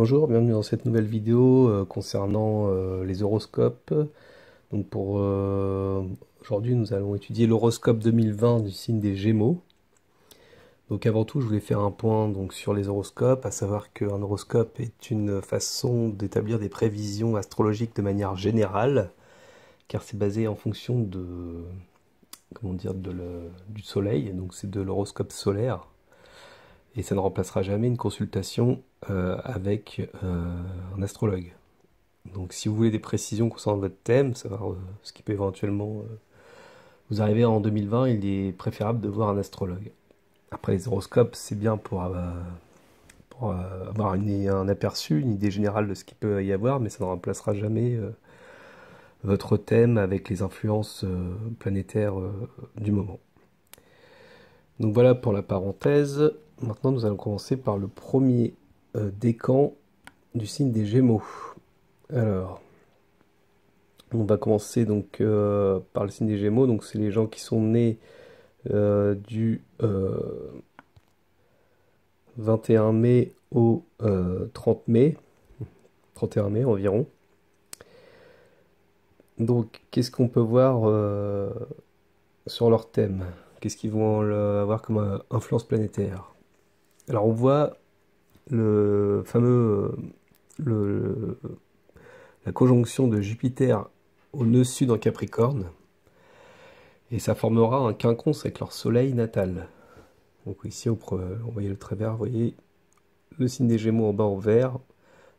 Bonjour, bienvenue dans cette nouvelle vidéo concernant les horoscopes. Donc aujourd'hui, nous allons étudier l'horoscope 2020 du signe des Gémeaux. Donc avant tout, je voulais faire un point donc, sur les horoscopes, à savoir qu'un horoscope est une façon d'établir des prévisions astrologiques de manière générale, car c'est basé en fonction de, comment dire, du soleil, donc c'est de l'horoscope solaire. Et ça ne remplacera jamais une consultation avec un astrologue. Donc si vous voulez des précisions concernant votre thème, savoir ce qui peut éventuellement vous arriver en 2020, il est préférable de voir un astrologue. Après les horoscopes, c'est bien pour avoir un aperçu, une idée générale de ce qu'il peut y avoir, mais ça ne remplacera jamais votre thème avec les influences planétaires du moment. Donc voilà pour la parenthèse. Maintenant, nous allons commencer par le premier décan du signe des Gémeaux. Alors, on va commencer donc par le signe des Gémeaux. Donc, c'est les gens qui sont nés du 21 mai au 30 mai, 31 mai environ. Donc, qu'est-ce qu'on peut voir sur leur thème? Qu'est-ce qu'ils vont avoir comme influence planétaire? Alors, on voit le fameux la conjonction de Jupiter au nœud sud en Capricorne, et ça formera un quinconce avec leur soleil natal. Donc ici, on voyez le trait vert, vous voyez le signe des Gémeaux en bas en vert.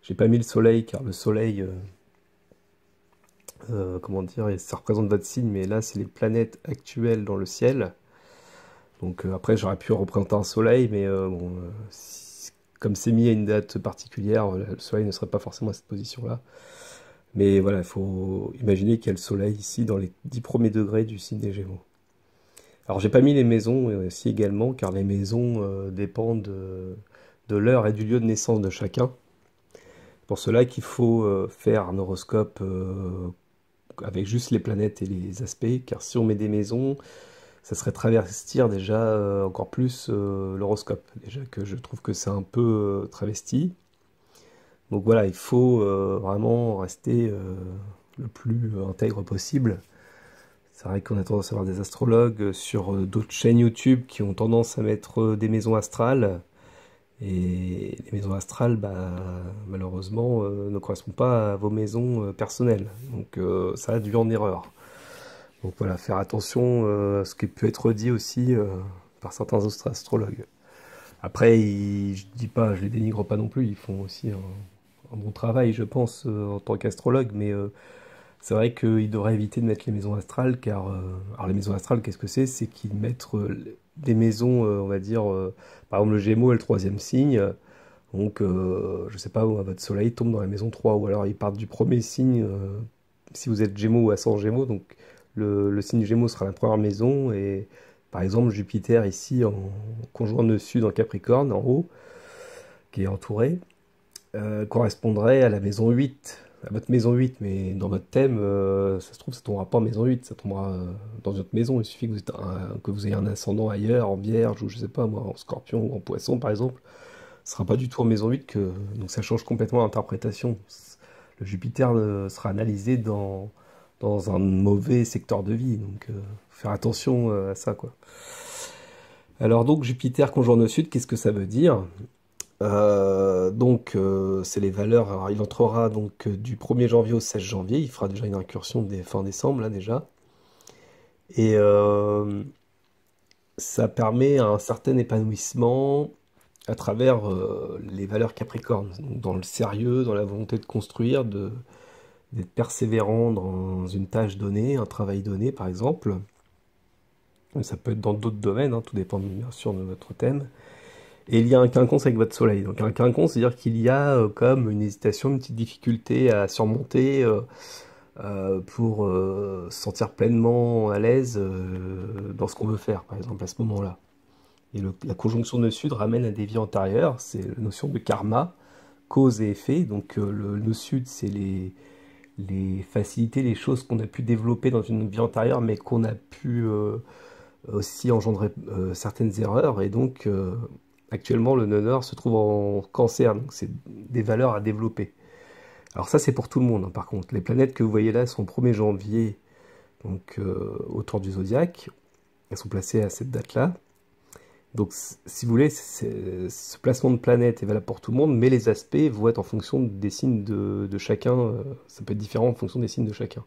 J'ai pas mis le soleil, car le soleil, comment dire, ça représente votre signe, mais là, c'est les planètes actuelles dans le ciel. Donc après, j'aurais pu représenter un soleil, mais bon, comme c'est mis à une date particulière, le soleil ne serait pas forcément à cette position-là. Mais voilà, il faut imaginer qu'il y a le soleil ici dans les 10 premiers degrés du signe des Gémeaux. Alors j'ai pas mis les maisons ici également, car les maisons dépendent de l'heure et du lieu de naissance de chacun. Pour cela qu'il faut faire un horoscope avec juste les planètes et les aspects, car si on met des maisons, ça serait travestir déjà encore plus l'horoscope. Déjà que je trouve que c'est un peu travesti. Donc voilà, il faut vraiment rester le plus intègre possible. C'est vrai qu'on a tendance à voir des astrologues sur d'autres chaînes YouTube qui ont tendance à mettre des maisons astrales. Et les maisons astrales, bah, malheureusement, ne correspondent pas à vos maisons personnelles. Donc ça a dû en erreur. Donc voilà, faire attention à ce qui peut être dit aussi par certains astrologues. Après, je dis pas, je les dénigre pas non plus, ils font aussi un bon travail, je pense, en tant qu'astrologue, mais c'est vrai qu'ils devraient éviter de mettre les maisons astrales, car alors les maisons astrales, qu'est-ce que c'est? C'est qu'ils mettent des maisons, on va dire, par exemple le Gémeaux est le troisième signe, donc je sais pas où votre soleil tombe dans la maison 3, ou alors ils partent du premier signe, si vous êtes Gémeaux ou ascendant Gémeaux, donc le signe Gémeaux sera la première maison, et par exemple Jupiter ici en conjoint nœud sud en Capricorne, en haut, qui est entouré, correspondrait à la maison 8, à votre maison 8, mais dans votre thème, ça se trouve, ça tombera pas en maison 8, ça tombera dans votre maison. Il suffit que vous ayez un ascendant ailleurs, en Vierge, ou je sais pas, moi, en Scorpion ou en Poisson, par exemple. Ce sera pas du tout en maison 8, donc ça change complètement l'interprétation. Le Jupiter sera analysé dans un mauvais secteur de vie, donc faire attention à ça, quoi. Alors donc, Jupiter conjoint au sud, qu'est-ce que ça veut dire? C'est les valeurs. Alors, il entrera donc du 1er janvier au 16 janvier. Il fera déjà une incursion fin décembre, là, déjà. Et ça permet un certain épanouissement à travers les valeurs Capricorne. Donc, dans le sérieux, dans la volonté de construire, d'être persévérant dans une tâche donnée, un travail donné, par exemple. Ça peut être dans d'autres domaines, hein, tout dépend bien sûr de votre thème. Et il y a un quinconce avec votre soleil. Donc un quinconce, c'est-à-dire qu'il y a comme une hésitation, une petite difficulté à surmonter pour se sentir pleinement à l'aise dans ce qu'on veut faire, par exemple, à ce moment-là. Et la conjonction nœud sud ramène à des vies antérieures, c'est la notion de karma, cause et effet. Donc le nœud sud, c'est les facilités, les choses qu'on a pu développer dans une vie antérieure, mais qu'on a pu aussi engendrer certaines erreurs. Et donc Actuellement, le nœud nord se trouve en Cancer, donc c'est des valeurs à développer. Alors ça, c'est pour tout le monde, hein, par contre. Les planètes que vous voyez là sont au 1er janvier, donc autour du zodiaque. Elles sont placées à cette date-là. Donc, si vous voulez, ce placement de planète est valable pour tout le monde, mais les aspects vont être en fonction des signes de chacun. Ça peut être différent en fonction des signes de chacun.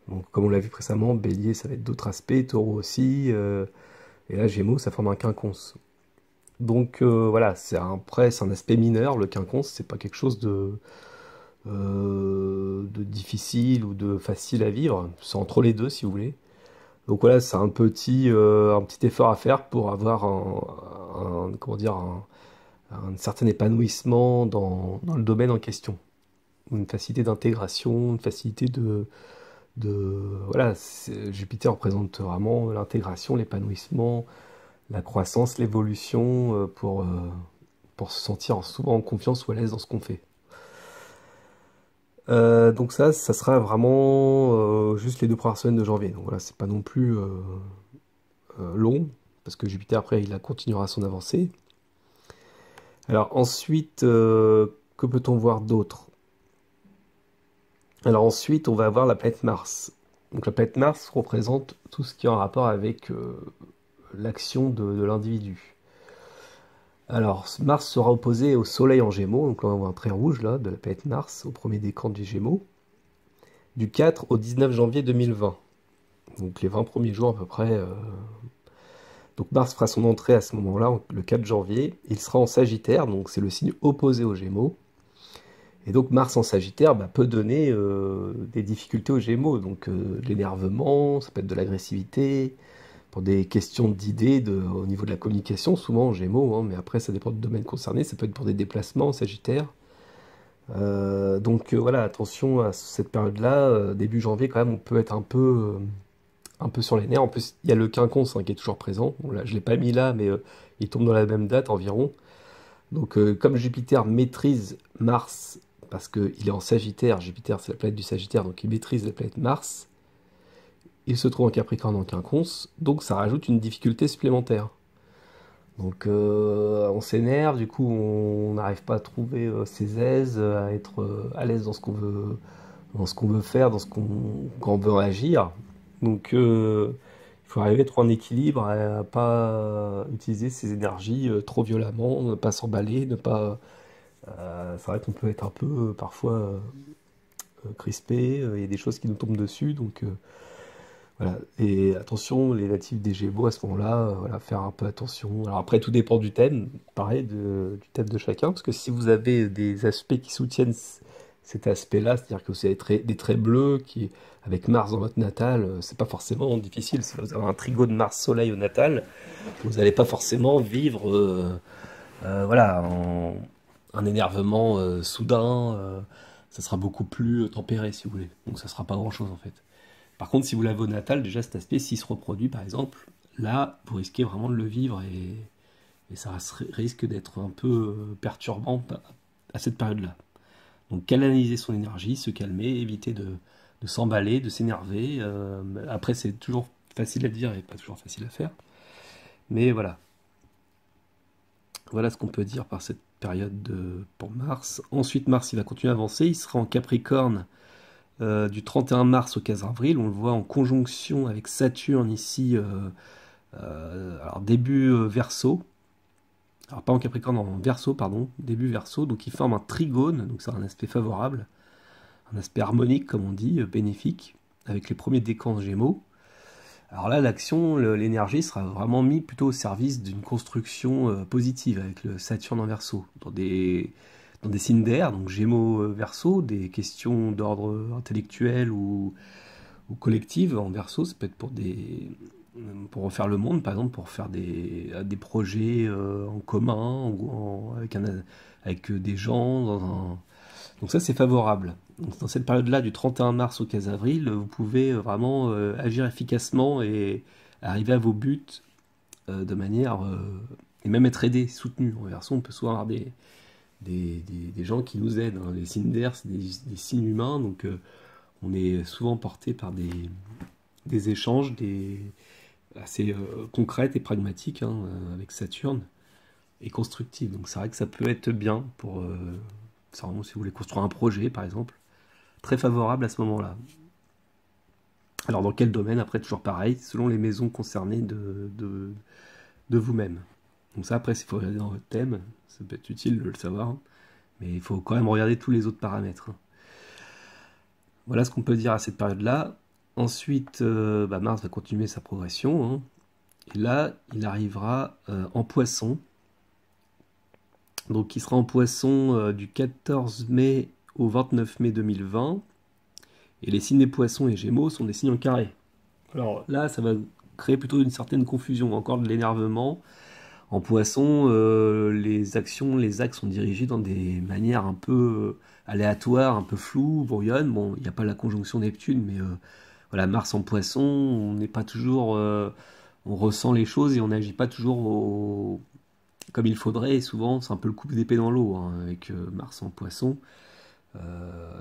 Donc, comme on l'a vu précédemment, Bélier, ça va être d'autres aspects, Taureau aussi, et là, Gémeaux, ça forme un quinconce. Donc, voilà, après, c'est un aspect mineur, le quinconce, c'est pas quelque chose de difficile ou de facile à vivre, c'est entre les deux, si vous voulez. Donc voilà, c'est un petit effort à faire pour avoir comment dire, un certain épanouissement dans le domaine en question. Une facilité d'intégration, une facilité voilà, Jupiter représente vraiment l'intégration, l'épanouissement, la croissance, l'évolution pour se sentir souvent en confiance ou à l'aise dans ce qu'on fait. Donc ça sera vraiment juste les 2 premières semaines de janvier. Donc voilà, c'est pas non plus long, parce que Jupiter après il continuera son avancée. Alors ensuite, que peut-on voir d'autre? Alors ensuite, on va avoir la planète Mars. Donc la planète Mars représente tout ce qui est en rapport avec l'action de l'individu. Alors Mars sera opposé au Soleil en Gémeaux, donc là on voit un trait rouge là de la planète Mars au premier décan du Gémeaux, du 4 au 19 janvier 2020. Donc les 20 premiers jours à peu près. Donc Mars fera son entrée à ce moment-là, le 4 janvier. Il sera en Sagittaire, donc c'est le signe opposé aux Gémeaux. Et donc Mars en Sagittaire peut donner des difficultés aux Gémeaux, donc de l'énervement, ça peut être de l'agressivité, pour des questions d'idées au niveau de la communication, souvent en Gémeaux, hein, mais après ça dépend du domaine concerné, ça peut être pour des déplacements en Sagittaire. Donc voilà, attention à cette période-là, début janvier quand même, on peut être un peu sur les nerfs. En plus, il y a le quinconce qui est toujours présent. Bon, là, je ne l'ai pas mis là, mais il tombe dans la même date environ. Donc, comme Jupiter maîtrise Mars, parce qu'il est en Sagittaire, Jupiter c'est la planète du Sagittaire, donc il maîtrise la planète Mars, il se trouve en Capricorne en quinconce, donc ça rajoute une difficulté supplémentaire. Donc on s'énerve, du coup on n'arrive pas à trouver ses aises, à être à l'aise dans ce qu'on veut faire, quand on veut agir. Donc il faut arriver à trouver un équilibre, à ne pas utiliser ses énergies trop violemment, ne pas s'emballer, ne pas. C'est vrai qu'on peut être un peu parfois crispé, il y a des choses qui nous tombent dessus, donc voilà. Et attention, les natifs des Gémeaux à ce moment-là, voilà, faire un peu attention. Alors après, tout dépend du thème, pareil, du thème de chacun, parce que si vous avez des aspects qui soutiennent cet aspect-là, c'est-à-dire que vous avez des traits bleus avec Mars dans votre natal, c'est pas forcément difficile. Si vous avez un trigo de Mars-Soleil au natal, vous n'allez pas forcément vivre voilà, un énervement soudain. Ça sera beaucoup plus tempéré, si vous voulez. Donc ça sera pas grand-chose en fait. Par contre, si vous l'avez au natal, déjà cet aspect, s'il se reproduit par exemple, là, vous risquez vraiment de le vivre et ça risque d'être un peu perturbant à cette période-là. Donc canaliser son énergie, se calmer, éviter de s'emballer, de s'énerver. Après, c'est toujours facile à dire et pas toujours facile à faire. Mais voilà. Voilà ce qu'on peut dire par cette période pour Mars. Ensuite, Mars, il va continuer à avancer. Il sera en Capricorne du 31 mars au 15 avril. On le voit en conjonction avec Saturne ici, alors début Verseau. Alors pas en Capricorne, en Verseau, pardon, début Verseau. Donc il forme un trigone, donc c'est un aspect favorable, un aspect harmonique, comme on dit, bénéfique, avec les premiers décans Gémeaux. Alors là, l'action, l'énergie sera vraiment mise plutôt au service d'une construction positive, avec le Saturne en Verseau, dans des signes d'air, donc Gémeaux Verseau, des questions d'ordre intellectuel ou collective en Verseau, ça peut être pour refaire le monde, par exemple, pour faire des projets en commun, avec des gens, donc ça c'est favorable. Donc, dans cette période-là, du 31 mars au 15 avril, vous pouvez vraiment agir efficacement et arriver à vos buts de manière... et même être aidé, soutenu. En Verseau, on peut souvent avoir des gens qui nous aident, hein. Les signes d'air, c'est des signes humains, donc on est souvent porté par des échanges assez concrètes et pragmatiques, hein, avec Saturne. et constructive. Donc c'est vrai que ça peut être bien pour, c'est vraiment si vous voulez construire un projet, par exemple, très favorable à ce moment-là. Alors dans quel domaine? Après, toujours pareil, selon les maisons concernées de vous-même. Donc ça, après, s'il faut regarder dans votre thème, ça peut être utile de le savoir, hein. Mais il faut quand même regarder tous les autres paramètres, hein. Voilà ce qu'on peut dire à cette période-là. Ensuite, Mars va continuer sa progression, hein. Et là, il arrivera en Poisson. Donc il sera en Poisson du 14 mai au 29 mai 2020. Et les signes des Poissons et Gémeaux sont des signes en carré. Alors là, ça va créer plutôt une certaine confusion, encore de l'énervement. En Poisson, les actions, les axes sont dirigés dans des manières un peu aléatoires, un peu floues, brouillonnes. Bon, il n'y a pas la conjonction Neptune, mais voilà, Mars en Poisson, on n'est pas toujours, on ressent les choses et on n'agit pas toujours comme il faudrait. Et souvent, c'est un peu le coup d'épée dans l'eau, hein, avec Mars en Poisson.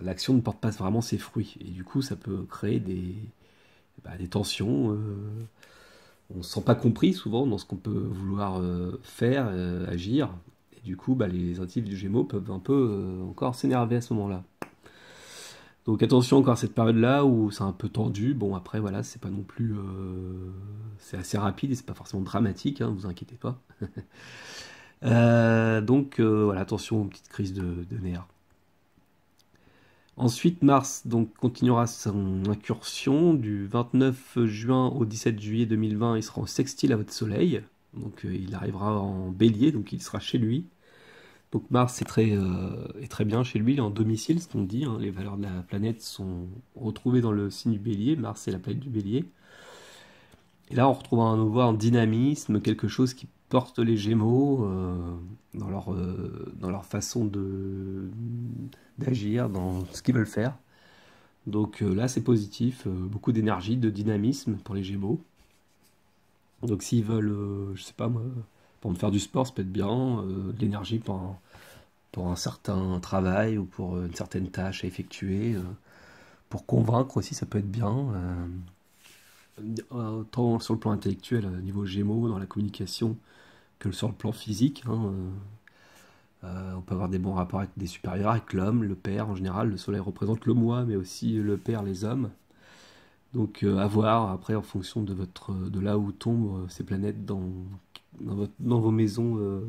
L'action ne porte pas vraiment ses fruits et du coup, ça peut créer des tensions. On ne se sent pas compris souvent dans ce qu'on peut vouloir faire, agir. Et du coup, les natifs du Gémeaux peuvent un peu encore s'énerver à ce moment-là. Donc attention encore à cette période-là où c'est un peu tendu. Bon après voilà, c'est pas non plus, c'est assez rapide et c'est pas forcément dramatique, hein, vous inquiétez pas. Donc voilà, attention aux petites crises de nerfs. Ensuite, Mars donc, continuera son incursion du 29 juin au 17 juillet 2020. Il sera en sextile à votre Soleil. Donc il arrivera en Bélier, donc il sera chez lui. Donc Mars est très bien chez lui, il est en domicile, ce qu'on dit, hein. Les valeurs de la planète sont retrouvées dans le signe du Bélier. Mars, c'est la planète du Bélier. Et là, on retrouve à nouveau un dynamisme, quelque chose qui porte les Gémeaux dans leur façon d'agir, dans ce qu'ils veulent faire. Donc là, c'est positif, beaucoup d'énergie, de dynamisme pour les Gémeaux. Donc s'ils veulent, je sais pas moi, pour me faire du sport, ça peut être bien, de l'énergie pour un certain travail ou pour une certaine tâche à effectuer, pour convaincre aussi, ça peut être bien. Tant sur le plan intellectuel, niveau Gémeaux, dans la communication, que sur le plan physique, hein. On peut avoir des bons rapports avec des supérieurs, avec l'homme, le père en général. Le soleil représente le moi, mais aussi le père, les hommes. Donc à voir après en fonction de là où tombent ces planètes dans vos maisons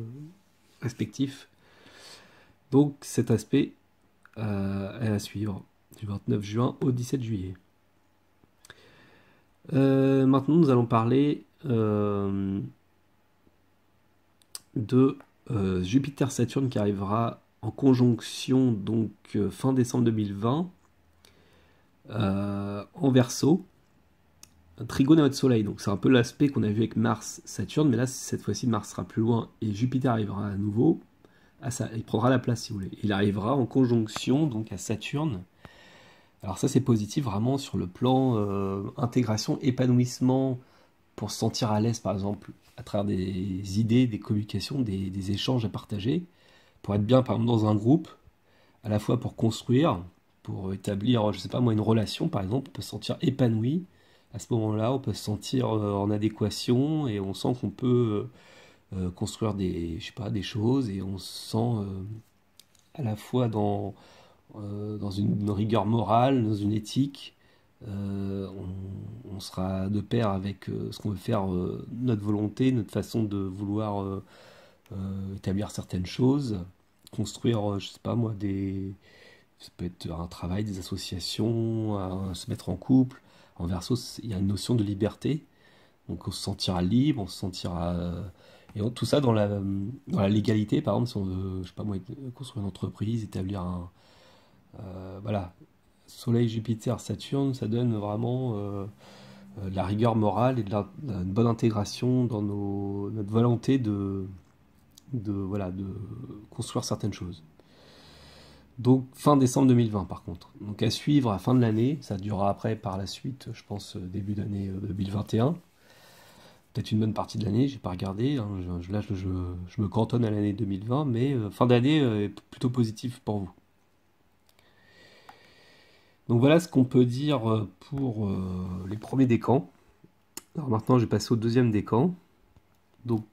respectives. Donc cet aspect est à suivre du 29 juin au 17 juillet. Maintenant nous allons parler de Jupiter-Saturne qui arrivera en conjonction donc fin décembre 2020 en Verseau, un trigone à votre Soleil. Donc c'est un peu l'aspect qu'on a vu avec Mars-Saturne, mais là cette fois-ci Mars sera plus loin et Jupiter arrivera à nouveau. Il prendra la place si vous voulez. Il arrivera en conjonction donc à Saturne. Alors ça c'est positif vraiment sur le plan intégration, épanouissement, pour se sentir à l'aise par exemple à travers des idées, des communications, des échanges à partager, pour être bien par exemple dans un groupe, à la fois pour construire, pour établir, je sais pas moi, une relation par exemple, on peut se sentir épanoui. À ce moment-là, on peut se sentir en adéquation et on sent qu'on peut construire je sais pas, des choses et on se sent à la fois dans une rigueur morale, dans une éthique. On sera de pair avec ce qu'on veut faire, notre volonté, notre façon de vouloir établir certaines choses, construire, je sais pas moi, ça peut être un travail, des associations, se mettre en couple. En Verseau, il y a une notion de liberté, donc on se sentira libre, on se sentira tout ça dans la légalité. Par exemple, si on veut, je sais pas moi, construire une entreprise, établir voilà, Soleil, Jupiter, Saturne, ça donne vraiment de la rigueur morale et une bonne intégration dans notre volonté voilà, de construire certaines choses. Donc fin décembre 2020 par contre. Donc à suivre à fin de l'année, ça durera après par la suite, je pense début d'année 2021. Peut-être une bonne partie de l'année, j'ai pas regardé, hein. Là je me cantonne à l'année 2020, mais fin d'année est plutôt positif pour vous. Donc voilà ce qu'on peut dire pour les premiers décans. Alors maintenant, je vais passer au deuxième décan. Donc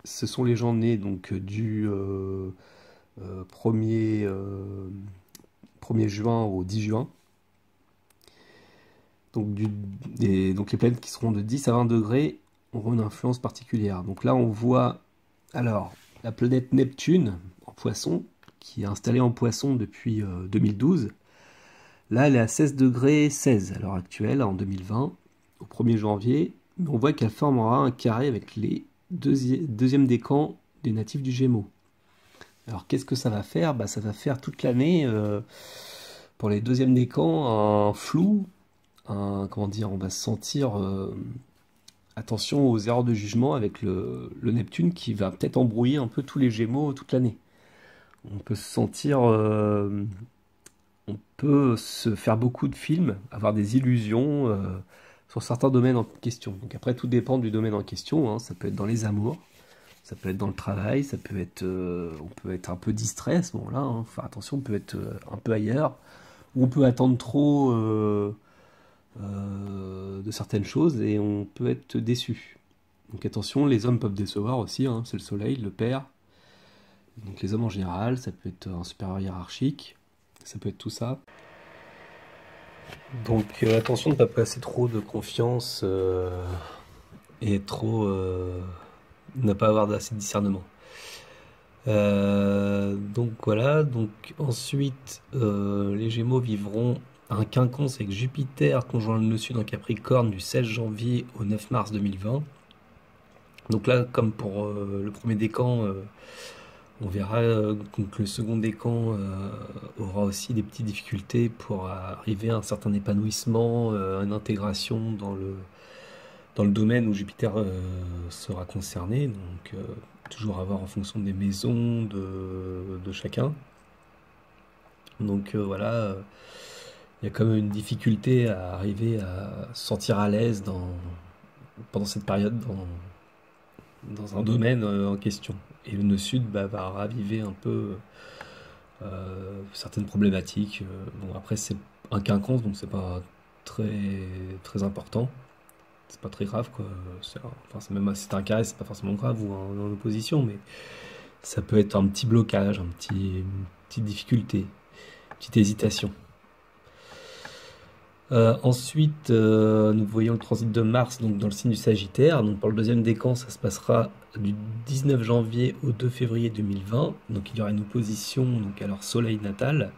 ce sont les gens nés donc du 1er, 1er juin au 10 juin. Donc, donc les planètes qui seront de 10 à 20 degrés auront une influence particulière. Donc là, on voit alors la planète Neptune en Poisson, qui est installée en Poisson depuis 2012. Là, elle est à 16 degrés 16 à l'heure actuelle, en 2020, au 1er janvier. Mais on voit qu'elle formera un carré avec les deuxième décan des natifs du Gémeaux. Alors qu'est-ce que ça va faire? Bah, ça va faire toute l'année, pour les deuxièmes décans, un flou, comment dire, on va se sentir, attention aux erreurs de jugement avec le Neptune qui va peut-être embrouiller un peu tous les Gémeaux toute l'année. On peut se sentir, on peut se faire beaucoup de films, avoir des illusions sur certains domaines en question. Donc après, tout dépend du domaine en question, hein. Ça peut être dans les amours, ça peut être dans le travail, ça peut être, on peut être un peu distrait à ce moment-là, hein. Faire attention, on peut être un peu ailleurs, ou on peut attendre trop de certaines choses et on peut être déçu. Donc attention, les hommes peuvent décevoir aussi, hein. C'est le soleil, le père. Donc les hommes en général, ça peut être un supérieur hiérarchique, ça peut être tout ça. Donc attention de ne pas passer trop de confiance et trop ne pas avoir assez de discernement. Donc voilà, donc ensuite les Gémeaux vivront un quinconce avec Jupiter conjoint le nœud sud en Capricorne du 16 janvier au 9 mars 2020. Donc là, comme pour le premier décan, on verra que le second décan aura aussi des petites difficultés pour arriver à un certain épanouissement, une intégration dans le domaine où Jupiter sera concerné. Donc toujours à voir en fonction des maisons de chacun. Donc voilà, il y a quand même une difficulté à arriver à se sentir à l'aise pendant cette période dans un domaine en question. Et le nœud sud va raviver un peu certaines problématiques. Bon, après, c'est un quinconce, donc c'est pas très, très important. C'est pas très grave, quoi. Enfin, si c'est un carré, c'est pas forcément grave ou en opposition, mais ça peut être un petit blocage, une petite difficulté, une petite hésitation. Ensuite, nous voyons le transit de Mars donc, dans le signe du Sagittaire. Donc, pour le deuxième décan, ça se passera du 19 janvier au 2 février 2020. Donc, il y aura une opposition donc, à leur soleil natal.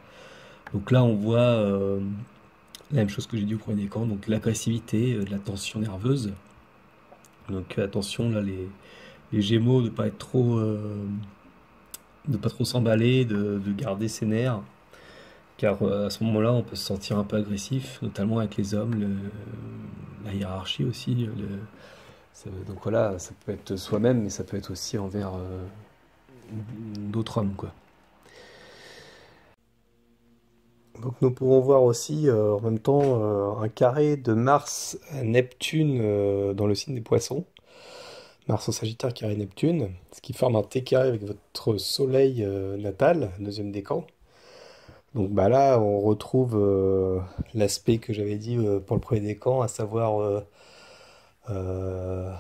Donc là, on voit la même chose que j'ai dit au premier décan, donc l'agressivité, de la tension nerveuse. Donc attention, là, les Gémeaux, de pas être trop, de pas trop s'emballer, de garder ses nerfs. Car à ce moment-là, on peut se sentir un peu agressif, notamment avec les hommes, la hiérarchie aussi. Donc voilà, ça peut être soi-même, mais ça peut être aussi envers d'autres hommes, quoi. Donc nous pouvons voir aussi en même temps un carré de Mars à Neptune dans le signe des Poissons. Mars au Sagittaire, carré Neptune, ce qui forme un T carré avec votre Soleil natal, deuxième décan. Donc bah là, on retrouve l'aspect que j'avais dit pour le premier décan, à savoir, euh,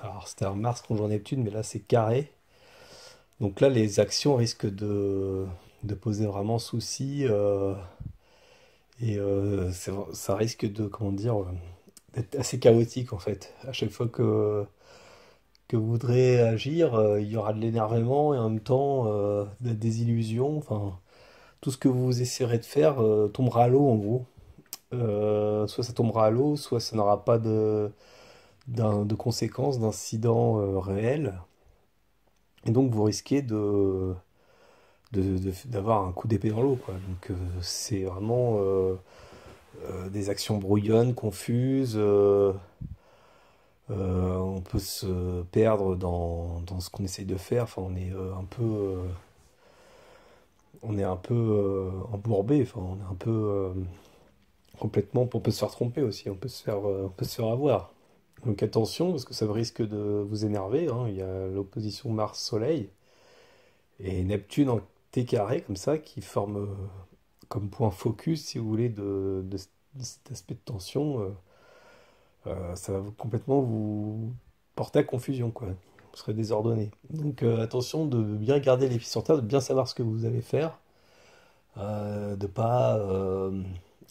alors c'était un Mars conjoint Neptune, mais là c'est carré. Donc là, les actions risquent de poser vraiment souci et ça risque de, comment dire, d'être assez chaotique en fait. À chaque fois que vous voudrez agir, il y aura de l'énervement et en même temps de la désillusion. Enfin, tout ce que vous essaierez de faire tombera à l'eau en gros. Soit ça tombera à l'eau, soit ça n'aura pas de conséquences, d'incidents réels. Et donc vous risquez d'avoir un coup d'épée dans l'eau, quoi. Donc c'est vraiment des actions brouillonnes, confuses. On peut se perdre dans ce qu'on essaye de faire. Enfin, on est un peu embourbé. Enfin, on est un peu complètement. On peut se faire tromper aussi. On peut se faire avoir. Donc attention, parce que ça risque de vous énerver, hein. Il y a l'opposition Mars-Soleil et Neptune en T carré comme ça qui forme comme point focus, si vous voulez, de cet aspect de tension. Ça va complètement vous porter à confusion, quoi. vous serez désordonné. Donc attention de bien garder les pieds sur terre, de bien savoir ce que vous allez faire, de pas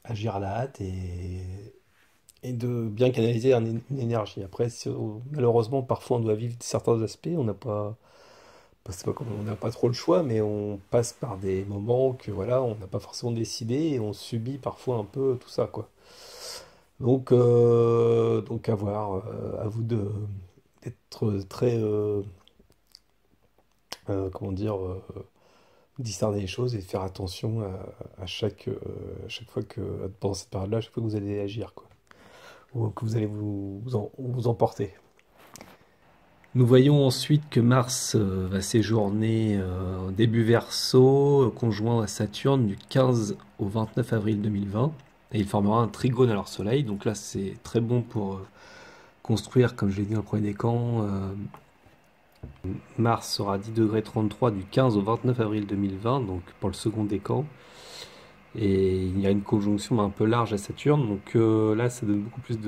agir à la hâte et de bien canaliser une énergie. Après, malheureusement, parfois on doit vivre certains aspects, on n'a pas, c'est pas comme on n'a pas trop le choix, mais on passe par des moments que voilà, on n'a pas forcément décidé et on subit parfois un peu tout ça, quoi. Donc à voir, à vous d'être très, comment dire, discerner les choses et faire attention à chaque fois que, pendant cette période-là, à chaque fois que vous allez agir, quoi, ou que vous allez vous emporter. Nous voyons ensuite que Mars va séjourner début Verseau, conjoint à Saturne du 15 au 29 avril 2020, et il formera un trigone à leur Soleil. Donc là, c'est très bon pour construire, comme je l'ai dit dans le premier décan. Mars sera à 10 degrés 33 du 15 au 29 avril 2020, donc pour le second décan. Et il y a une conjonction un peu large à Saturne, donc là, ça donne beaucoup plus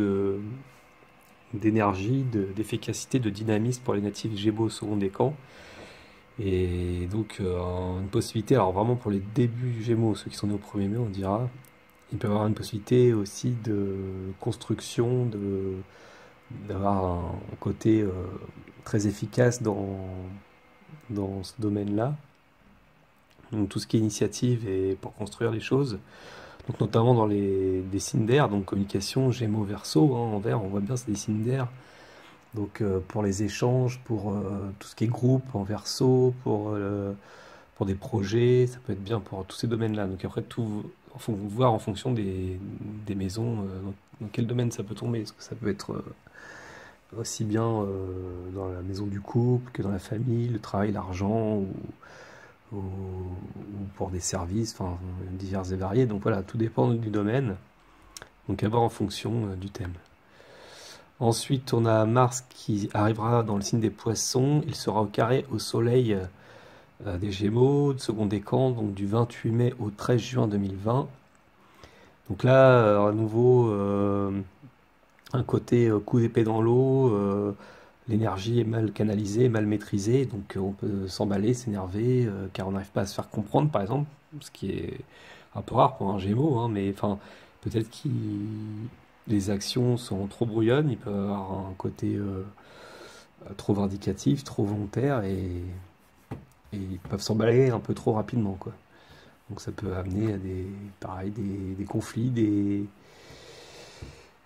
d'énergie, d'efficacité, de dynamisme pour les natifs Gémeaux au second décan. Et donc une possibilité, alors vraiment pour les débuts Gémeaux, ceux qui sont nés au 1er mai, on dira, il peut y avoir une possibilité aussi de construction, d'avoir un côté très efficace dans ce domaine-là. Donc tout ce qui est initiative et pour construire les choses. Donc notamment dans des signes d'air, donc communication, Gémeaux, Verseau, en vert, on voit bien c'est des signes d'air. Donc pour les échanges, pour tout ce qui est groupe en Verseau, pour des projets, ça peut être bien pour tous ces domaines-là. Donc après, tout, voir en fonction des maisons, dans quel domaine ça peut tomber. Parce que ça peut être aussi bien dans la maison du couple que dans la famille, le travail, l'argent, ou pour des services, enfin, divers et variés. Donc voilà, tout dépend du domaine. Donc à voir en fonction du thème. Ensuite, on a Mars qui arrivera dans le signe des Poissons. Il sera au carré au Soleil des Gémeaux, de second décan, donc du 28 mai au 13 juin 2020. Donc là, à nouveau, un côté coup d'épée dans l'eau, l'énergie est mal canalisée, mal maîtrisée, donc on peut s'emballer, s'énerver, car on n'arrive pas à se faire comprendre, par exemple, ce qui est un peu rare pour un Gémeaux, hein, mais enfin, peut-être que les actions sont trop brouillonnes, il peut y avoir un côté trop vindicatif, trop volontaire, et ils peuvent s'emballer un peu trop rapidement, quoi. Donc ça peut amener à des conflits,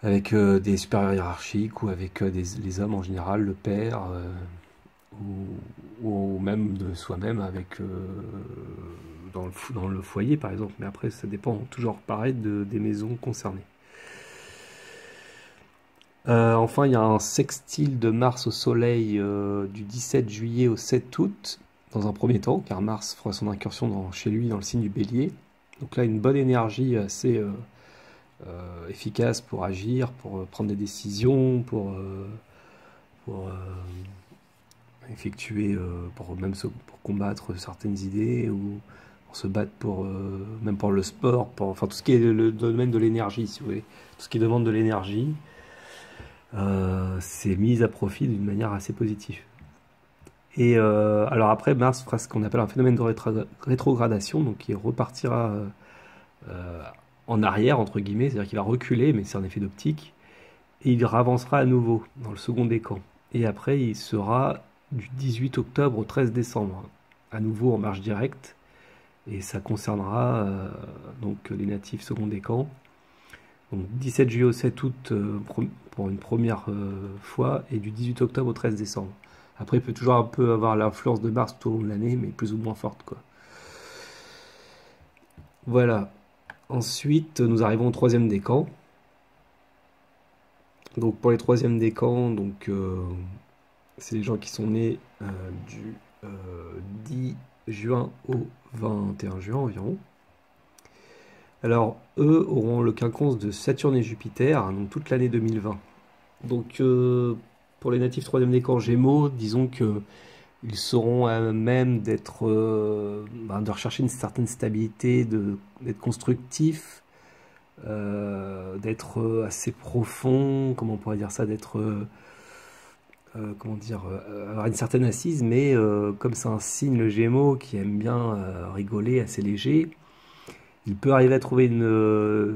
avec des supérieurs hiérarchiques ou avec les hommes en général, le père, ou même de soi-même avec dans le foyer par exemple. Mais après ça dépend toujours pareil des maisons concernées. Enfin, il y a un sextile de Mars au Soleil du 17 juillet au 7 août, dans un premier temps, car Mars fera son incursion chez lui dans le signe du Bélier. Donc là, une bonne énergie assez efficace pour agir, pour prendre des décisions, pour effectuer, pour combattre certaines idées, ou pour se battre même pour le sport, enfin tout ce qui est le domaine de l'énergie, si vous voulez, tout ce qui demande de l'énergie. C'est mis à profit d'une manière assez positive. Et alors après, Mars fera ce qu'on appelle un phénomène de rétrogradation, donc il repartira en arrière, entre guillemets, c'est-à-dire qu'il va reculer, mais c'est un effet d'optique, et il avancera à nouveau dans le second décan. Et après, il sera du 18 octobre au 13 décembre, à nouveau en marche directe, et ça concernera donc les natifs second décan. Donc 17 juillet au 7 août pour une première fois, et du 18 octobre au 13 décembre. Après, il peut toujours un peu avoir l'influence de Mars tout au long de l'année, mais plus ou moins forte, quoi. Voilà. Ensuite, nous arrivons au troisième décan. Donc pour les troisièmes décans, donc c'est les gens qui sont nés du 10 juin au 21 juin environ. Alors, eux auront le quinconce de Saturne et Jupiter, hein, donc toute l'année 2020. Donc, pour les natifs troisième décan Gémeaux, disons que ils seront à même de rechercher une certaine stabilité, d'être constructifs, d'être assez profond, comment on pourrait dire ça, d'être comment dire, avoir une certaine assise, mais comme c'est un signe, le Gémeaux, qui aime bien rigoler, assez léger, il peut arriver à trouver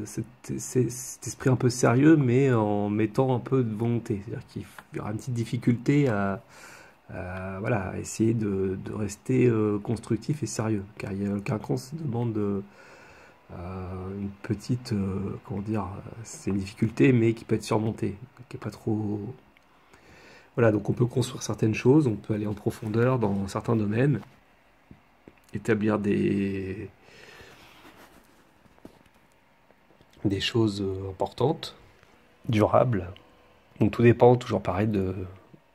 cet esprit un peu sérieux, mais en mettant un peu de volonté. C'est-à-dire qu'il y aura une petite difficulté voilà, à essayer de rester constructif et sérieux. Car il y a le quinconce demande une petite, comment dire, c'est une difficulté, mais qui peut être surmontée, qui est pas trop... Voilà, donc on peut construire certaines choses, on peut aller en profondeur dans certains domaines, établir des choses importantes, durables. Donc tout dépend, toujours pareil,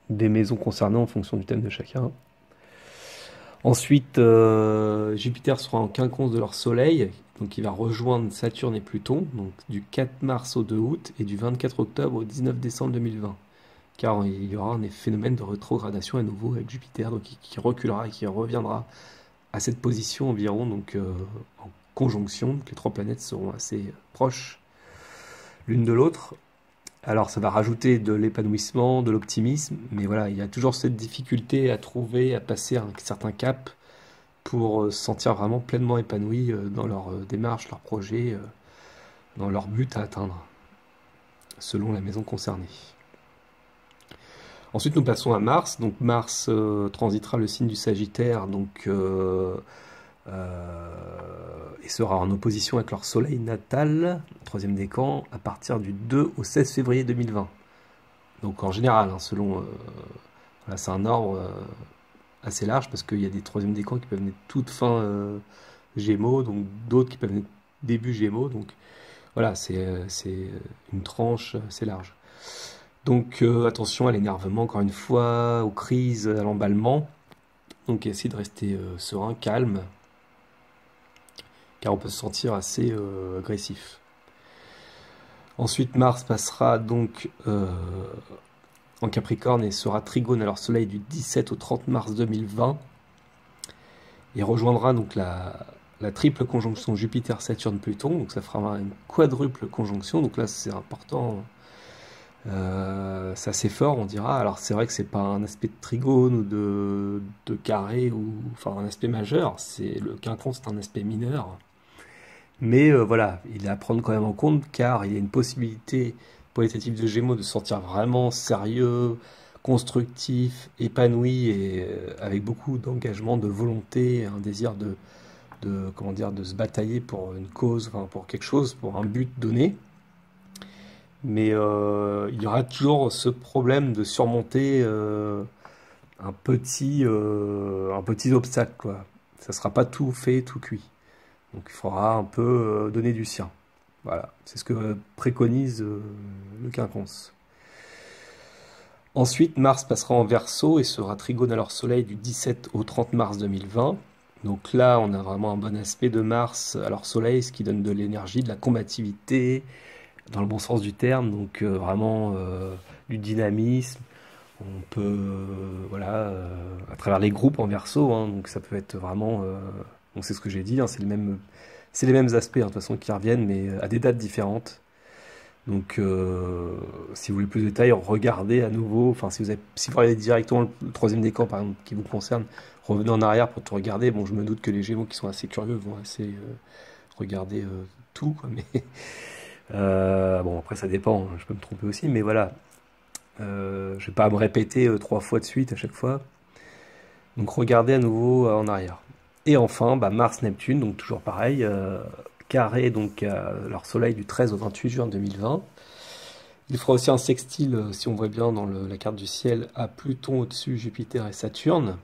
des maisons concernées en fonction du thème de chacun. Ensuite, Jupiter sera en quinconce de leur Soleil, donc il va rejoindre Saturne et Pluton, donc du 4 mars au 2 août et du 24 octobre au 19 décembre 2020. Car il y aura un phénomène de rétrogradation à nouveau avec Jupiter, donc qui reculera et qui reviendra à cette position environ, donc en conjonction. Donc les trois planètes seront assez proches l'une de l'autre. Alors ça va rajouter de l'épanouissement, de l'optimisme, mais voilà, il y a toujours cette difficulté à trouver, à passer un certain cap pour se sentir vraiment pleinement épanoui dans leur démarche, leur projet, dans leur but à atteindre, selon la maison concernée. Ensuite, nous passons à Mars. Donc Mars transitera le signe du Sagittaire, donc et sera en opposition avec leur Soleil natal, troisième décan, à partir du 2 au 16 février 2020. Donc en général, hein, selon, voilà, c'est un ordre assez large parce qu'il y a des troisièmes décans qui peuvent venir toute fin Gémeaux, donc d'autres qui peuvent venir début Gémeaux. Donc voilà, c'est une tranche assez large. Donc attention à l'énervement, encore une fois, aux crises, à l'emballement. Donc essayez de rester serein, calme, car on peut se sentir assez agressif. Ensuite, Mars passera donc en Capricorne et sera trigone à leur Soleil du 17 au 30 mars 2020. Et rejoindra donc la triple conjonction Jupiter-Saturne-Pluton. Donc ça fera une quadruple conjonction. Donc là, c'est important. C'est assez fort, on dira. Alors c'est vrai que c'est pas un aspect de trigone ou de carré ou enfin un aspect majeur. C'est le quinconce, c'est un aspect mineur. Mais voilà, il est à prendre quand même en compte car il y a une possibilité pour les natifs de Gémeaux de se sentir vraiment sérieux, constructif, épanoui et avec beaucoup d'engagement, de volonté, un désir comment dire, de se batailler pour une cause, enfin, pour quelque chose, pour un but donné. Mais il y aura toujours ce problème de surmonter un petit obstacle, quoi. Ça sera pas tout fait, tout cuit. Donc il faudra un peu donner du sien. Voilà, c'est ce que préconise le quinconce. Ensuite, Mars passera en Verseau et sera trigone à leur Soleil du 17 au 30 mars 2020. Donc là, on a vraiment un bon aspect de Mars à leur Soleil, ce qui donne de l'énergie, de la combativité, dans le bon sens du terme, donc vraiment du dynamisme. On peut, voilà, à travers les groupes en Verseau, hein, donc ça peut être vraiment, donc c'est ce que j'ai dit, hein, c'est les mêmes aspects, hein, de toute façon, qui reviennent, mais à des dates différentes. Donc, si vous voulez plus de détails, regardez à nouveau, enfin, si vous regardez directement le troisième décan, par exemple, qui vous concerne, revenez en arrière pour tout regarder. Bon, je me doute que les Gémeaux qui sont assez curieux vont assez regarder tout, quoi, mais bon, après, ça dépend, hein, je peux me tromper aussi, mais voilà. Je vais pas me répéter 3 fois de suite à chaque fois. Donc, regardez à nouveau en arrière. Et enfin, bah, Mars-Neptune, donc toujours pareil, carré donc leur Soleil du 13 au 28 juin 2020. Il fera aussi un sextile, si on voit bien dans la carte du ciel, à Pluton au-dessus, Jupiter et Saturne.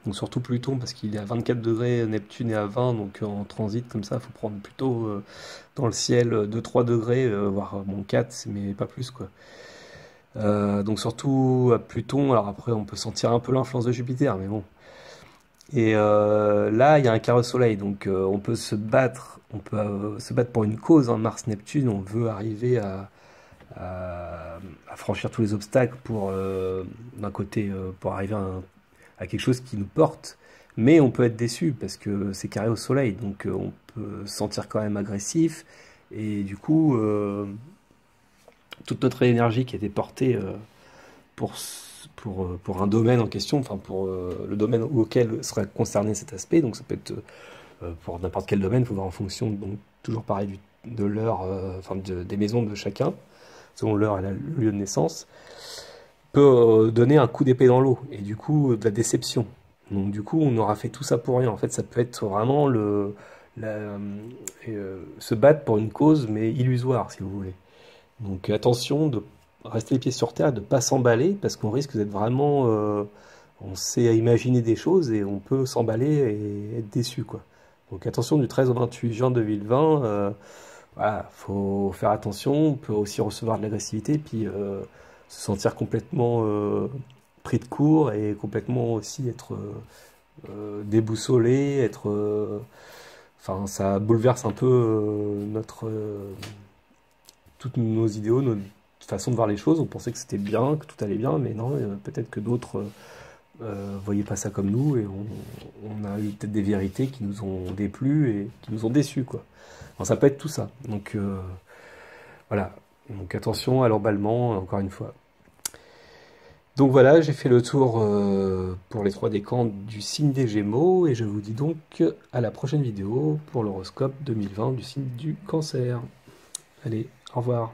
Donc surtout Pluton parce qu'il est à 24 degrés, Neptune est à 20, donc en transit comme ça, il faut prendre plutôt dans le ciel 2-3 degrés, voire bon 4, mais pas plus quoi. Donc surtout à Pluton, alors après on peut sentir un peu l'influence de Jupiter, mais bon. Et là, il y a un carré au Soleil, donc on peut se battre pour une cause, hein, Mars-Neptune, on veut arriver à franchir tous les obstacles pour, d'un côté, pour arriver à quelque chose qui nous porte, mais on peut être déçu parce que c'est carré au Soleil, donc on peut se sentir quand même agressif, et du coup, toute notre énergie qui était portée pour un domaine en question, enfin pour le domaine auquel sera concerné cet aspect. Donc ça peut être pour n'importe quel domaine, il faut voir en fonction, donc toujours pareil, de l'heure, enfin des maisons de chacun, selon l'heure et le lieu de naissance, peut donner un coup d'épée dans l'eau, et du coup de la déception. Donc du coup on aura fait tout ça pour rien. En fait ça peut être vraiment se battre pour une cause, mais illusoire si vous voulez. Donc attention de rester les pieds sur terre, de ne pas s'emballer, parce qu'on risque d'être vraiment... on sait imaginer des choses et on peut s'emballer et être déçu, quoi. Donc attention du 13 au 28 juin 2020, voilà, faut faire attention, on peut aussi recevoir de l'agressivité, puis se sentir complètement pris de court et complètement aussi être déboussolé, être... enfin, ça bouleverse un peu toutes nos idéaux, notre façon de voir les choses. On pensait que c'était bien, que tout allait bien, mais non, peut-être que d'autres voyaient pas ça comme nous, et on a eu peut-être des vérités qui nous ont déplu et qui nous ont déçus, quoi. Alors, ça peut être tout ça. Donc voilà. Donc attention à l'emballement, encore une fois. Donc voilà, j'ai fait le tour pour les 3 décans du signe des Gémeaux, et je vous dis donc à la prochaine vidéo pour l'horoscope 2020 du signe du Cancer. Allez, au revoir.